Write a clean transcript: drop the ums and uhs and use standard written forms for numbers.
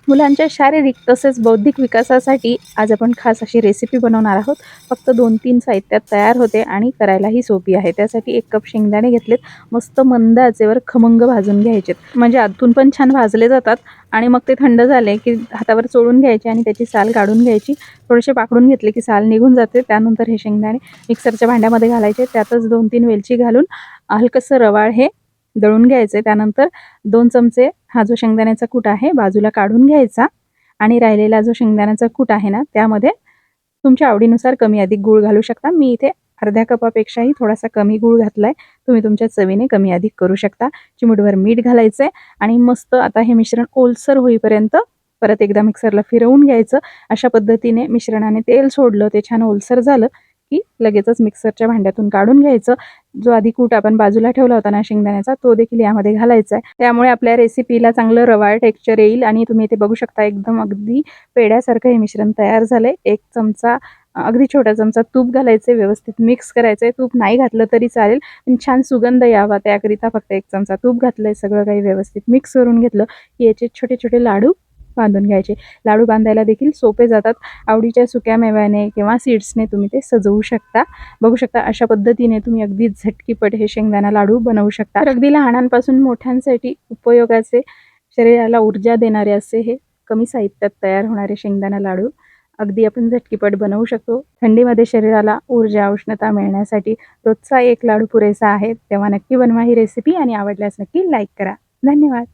मुलांच्या शारीरिक तसेच बौद्धिक विकासासाठी आज आपण खास अशी रेसिपी बनवणार आहोत. फक्त 2-3 साहित्यात तयार होते आणि करायलाही सोपी आहे. त्यासाठी 1 कप शेंगदाणे घेतलेत. मस्त मंद आचेवर खमंग भाजून घ्यायचेत. म्हणजे आतून पण छान भाजले जातात आणि मग ते थंड झाले की हातावर चोळून घ्यायचे आणि त्याची साल काढून घ्यायची. थोडेसे पाकडून घेतले की साल निघून जाते. त्यानंतर हे शेंगदाणे मिक्सरच्या भांड्यामध्ये घालायचे. त्यातच 2-3 वेलची घालून हलकंसं रवाळ हे दळून घ्यायचे. त्यानंतर 2 चमचे हा जो शेंगदाण्याचा कूट आहे बाजूला काढून घ्यायचा आणि राहिलेला जो शेंगदाण्याचा कूट आहे ना त्यामध्ये तुमच्या आवडीनुसार कमी अधिक गूळ घालू शकता. मी इथे अर्ध्या कपापेक्षाही थोडासा कमी गूळ घातलाय. तुम्ही तुमच्या चवीने कमी अधिक करू शकता. चिमूटभर मीठ घालायचंय आणि मस्त आता हे मिश्रण ओलसर होईपर्यंत परत एकदा मिक्सरला फिरवून घ्यायचं. अशा पद्धतीने मिश्रणाने तेल सोडलं, ते छान ओलसर झालं की लगेचच मिक्सरच्या भांड्यातून काढून घ्यायचं. जो आधी कूट आपण बाजूला ठेवला होता ना शेंगदाण्याचा तो देखील यामध्ये घालायचा आहे. त्यामुळे आपल्या रेसिपीला चांगलं रवाळ टेक्स्चर येईल आणि तुम्ही इथे बघू शकता एकदम अगदी पेढ्यासारखं हे मिश्रण तयार झालंय. 1 चमचा अगदी छोटा चमचा तूप घालायचे, व्यवस्थित मिक्स करायचंय. तूप नाही घातलं तरी चालेल, पण छान सुगंध यावा त्याकरिता फक्त 1 चमचा तूप घातलंय. सगळं काही व्यवस्थित मिक्स करून घेतलं की याचे छोटे छोटे लाडू बांधून घ्यायचे. लाडू बांधायला देखील सोपे जातात. आवडीच्या सुक्या मेव्याने किंवा सीड्सने तुम्ही ते सजवू शकता. बघू शकता अशा पद्धतीने तुम्ही अगदी झटकीपट हे शेंगदाणा लाडू बनवू शकता. तर अगदी लहानांपासून मोठ्यांसाठी उपयोगाचे, शरीराला ऊर्जा देणारे असे हे कमी साहित्यात तयार होणारे शेंगदाणा लाडू अगदी आपण झटकीपट बनवू शकतो. थंडीमध्ये शरीराला ऊर्जा, उष्णता मिळण्यासाठी रोजचा 1 लाडू पुरेसा आहे. तेव्हा नक्की बनवा ही रेसिपी आणि आवडल्यास नक्की लाईक करा. धन्यवाद.